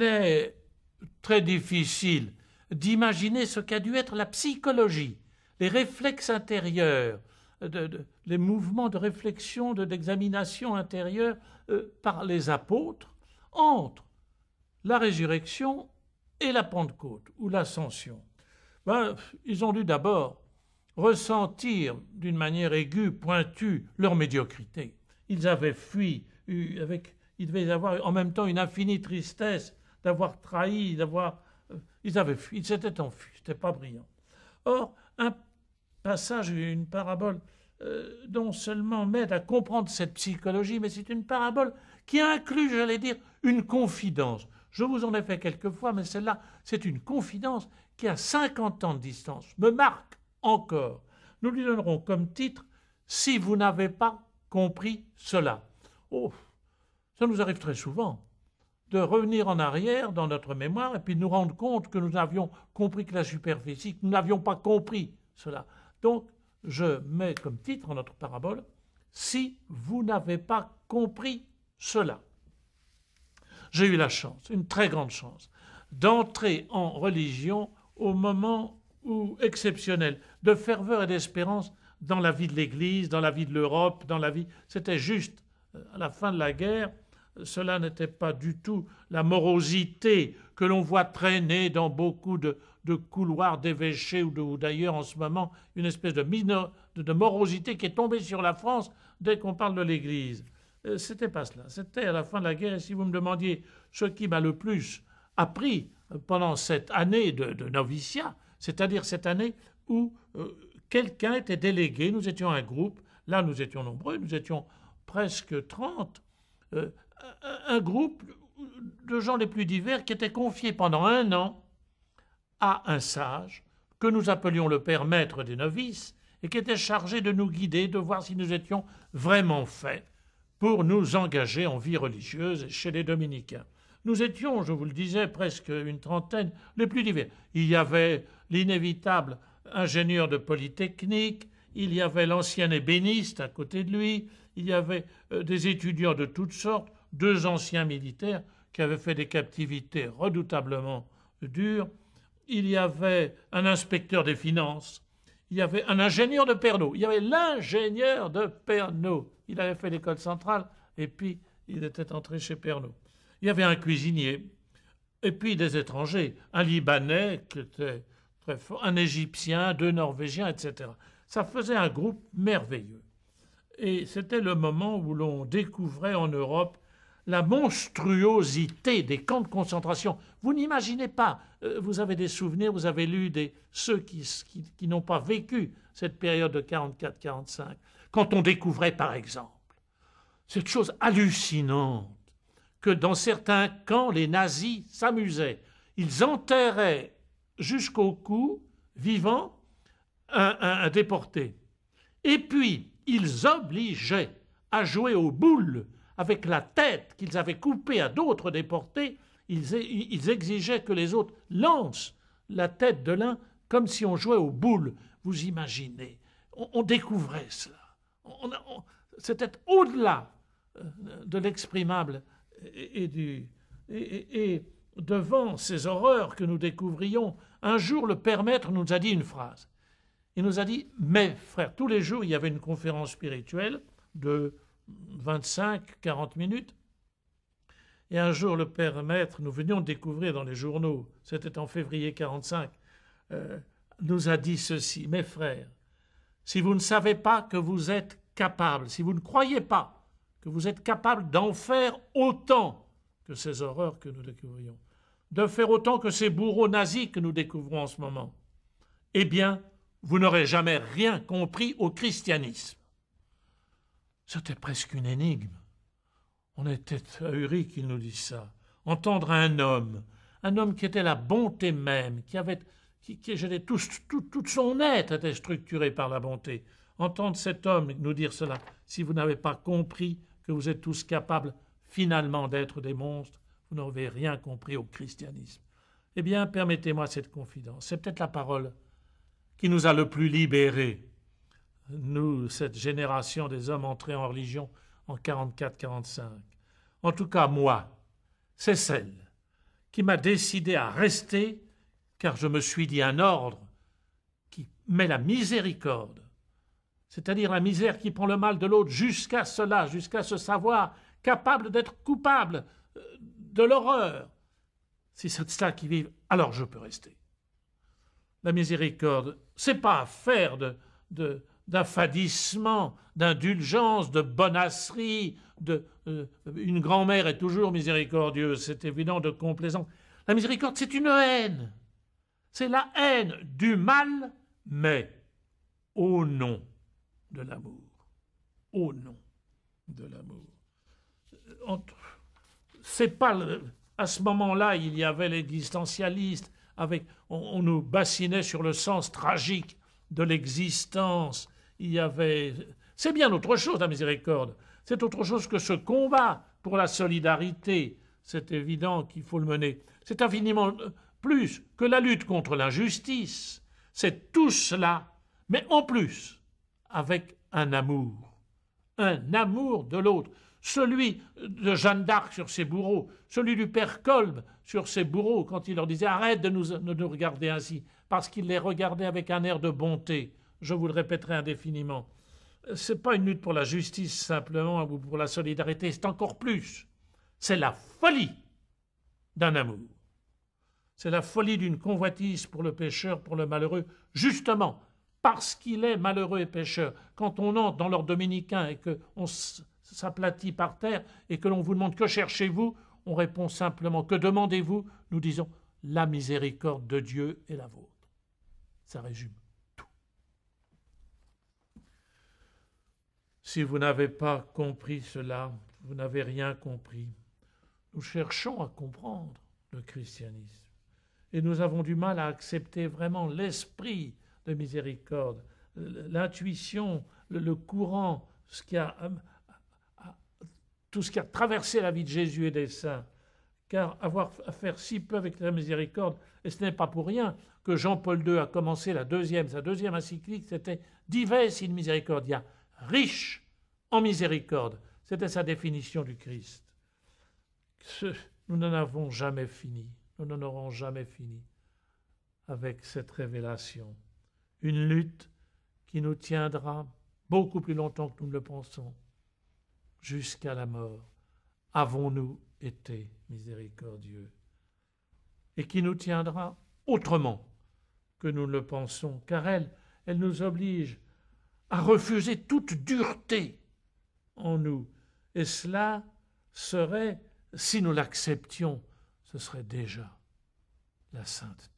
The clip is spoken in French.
il est très difficile d'imaginer ce qu'a dû être la psychologie, les réflexes intérieurs, les mouvements de réflexion, d'examination intérieure par les apôtres entre la résurrection et la Pentecôte ou l'ascension. Ils ont dû d'abord ressentir d'une manière aiguë, pointue, leur médiocrité. Ils avaient fui, il devait y avoir en même temps une infinie tristesse d'avoir trahi, ils avaient fui, ils s'étaient enfuis, c'était pas brillant. Or, un passage, une parabole, non seulement m'aide à comprendre cette psychologie, mais c'est une parabole qui inclut, j'allais dire, une confidence. Je vous en ai fait quelques fois, mais celle-là, c'est une confidence qui, à 50 ans de distance, me marque encore. Nous lui donnerons comme titre « Si vous n'avez pas compris cela ». Oh, ça nous arrive très souvent de revenir en arrière dans notre mémoire et puis de nous rendre compte que nous avions compris que la superficie, que nous n'avions pas compris cela. Donc, je mets comme titre en notre parabole « Si vous n'avez pas compris cela ». J'ai eu la chance, une très grande chance, d'entrer en religion au moment où, exceptionnel, de ferveur et d'espérance dans la vie de l'Église, dans la vie de l'Europe, dans la vie... C'était juste, à la fin de la guerre, cela n'était pas du tout la morosité que l'on voit traîner dans beaucoup de couloirs d'évêchés ou d'ailleurs en ce moment, une espèce de morosité qui est tombée sur la France dès qu'on parle de l'Église. C'était pas cela. C'était à la fin de la guerre. Et si vous me demandiez ce qui m'a le plus appris pendant cette année de noviciat, c'est-à-dire cette année où quelqu'un était délégué, nous étions un groupe, là nous étions nombreux, nous étions presque 30, un groupe de gens les plus divers qui étaient confiés pendant 1 an à un sage que nous appelions le père maître des novices et qui était chargé de nous guider, de voir si nous étions vraiment faits pour nous engager en vie religieuse chez les dominicains. Nous étions, je vous le disais, presque une trentaine, les plus divers. Il y avait l'inévitable ingénieur de Polytechnique, il y avait l'ancien ébéniste à côté de lui, il y avait des étudiants de toutes sortes, 2 anciens militaires qui avaient fait des captivités redoutablement dures, il y avait un inspecteur des finances, il y avait un ingénieur de Pernod, il y avait l'ingénieur de Pernod. Il avait fait l'école centrale et puis il était entré chez Pernod. Il y avait un cuisinier et puis des étrangers, un Libanais qui était très fort, un Égyptien, 2 Norvégiens, etc. Ça faisait un groupe merveilleux. Et c'était le moment où l'on découvrait en Europe la monstruosité des camps de concentration. Vous n'imaginez pas, vous avez des souvenirs, vous avez lu ceux qui n'ont pas vécu cette période de 44-45, quand on découvrait par exemple cette chose hallucinante que dans certains camps, les nazis s'amusaient. Ils enterraient jusqu'au cou, vivant, un déporté. Et puis, ils obligeaient à jouer aux boules avec la tête qu'ils avaient coupée à d'autres déportés. Ils exigeaient que les autres lancent la tête de l'un comme si on jouait aux boules. Vous imaginez, on découvrait cela. C'était au-delà de l'exprimable et devant ces horreurs que nous découvrions, un jour le Père Maître nous a dit une phrase. Il nous a dit « Mes frères », tous les jours il y avait une conférence spirituelle de 25-40 minutes, et un jour le Père Maître, nous venions de découvrir dans les journaux, c'était en février 45, nous a dit ceci « Mes frères, si vous ne savez pas que vous êtes capables, si vous ne croyez pas que vous êtes capables d'en faire autant que ces horreurs que nous découvrions, de faire autant que ces bourreaux nazis que nous découvrons en ce moment, eh bien, vous n'aurez jamais rien compris au christianisme. » C'était presque une énigme. On était ahuris qu'il nous dise ça. Entendre un homme qui était la bonté même, tout son être était structuré par la bonté. Entendre cet homme nous dire cela, si vous n'avez pas compris que vous êtes tous capables finalement d'être des monstres, vous n'avez rien compris au christianisme. Eh bien, permettez-moi cette confidence. C'est peut-être la parole qui nous a le plus libérés, nous, cette génération des hommes entrés en religion en 44-45. En tout cas, moi, c'est celle qui m'a décidé à rester, car je me suis dit un ordre qui met la miséricorde, c'est-à-dire la misère qui prend le mal de l'autre jusqu'à cela, jusqu'à se savoir capable d'être coupable de l'horreur. Si c'est ça qui vit, alors je peux rester. La miséricorde, c'est pas affaire d'affadissement, d'indulgence, de bonasserie, une grand-mère est toujours miséricordieuse, c'est évident, de complaisance. La miséricorde, c'est une haine. C'est la haine du mal, mais au nom de l'amour. Au nom de l'amour. C'est pas à ce moment-là, il y avait l'existentialiste, on nous bassinait sur le sens tragique de l'existence. C'est bien autre chose, la miséricorde. C'est autre chose que ce combat pour la solidarité. C'est évident qu'il faut le mener. C'est infiniment plus que la lutte contre l'injustice. C'est tout cela, mais en plus, avec un amour de l'autre. Celui de Jeanne d'Arc sur ses bourreaux, celui du père Kolb sur ses bourreaux, quand il leur disait « Arrête de nous regarder ainsi », parce qu'il les regardait avec un air de bonté. Je vous le répéterai indéfiniment. Ce n'est pas une lutte pour la justice simplement ou pour la solidarité, c'est encore plus. C'est la folie d'un amour. C'est la folie d'une convoitise pour le pécheur, pour le malheureux, justement parce qu'il est malheureux et pécheur. Quand on entre dans l'ordre dominicain et qu'on s'aplatit par terre et que l'on vous demande « Que cherchez-vous » on répond simplement « Que demandez-vous » Nous disons « La miséricorde de Dieu est la vôtre ». Ça résume tout. Si vous n'avez pas compris cela, vous n'avez rien compris. Nous cherchons à comprendre le christianisme et nous avons du mal à accepter vraiment l'esprit de miséricorde, l'intuition, le courant, tout ce qui a traversé la vie de Jésus et des saints. Car avoir à faire si peu avec la miséricorde, et ce n'est pas pour rien que Jean-Paul II a commencé sa deuxième encyclique, c'était « Dives in misericordia », riche en miséricorde. C'était sa définition du Christ. Nous n'en avons jamais fini, nous n'en aurons jamais fini avec cette révélation. Une lutte qui nous tiendra beaucoup plus longtemps que nous ne le pensons, jusqu'à la mort. Avons-nous été miséricordieux? Et qui nous tiendra autrement que nous ne le pensons, car elle nous oblige à refuser toute dureté en nous. Et cela serait, si nous l'acceptions, ce serait déjà la sainteté.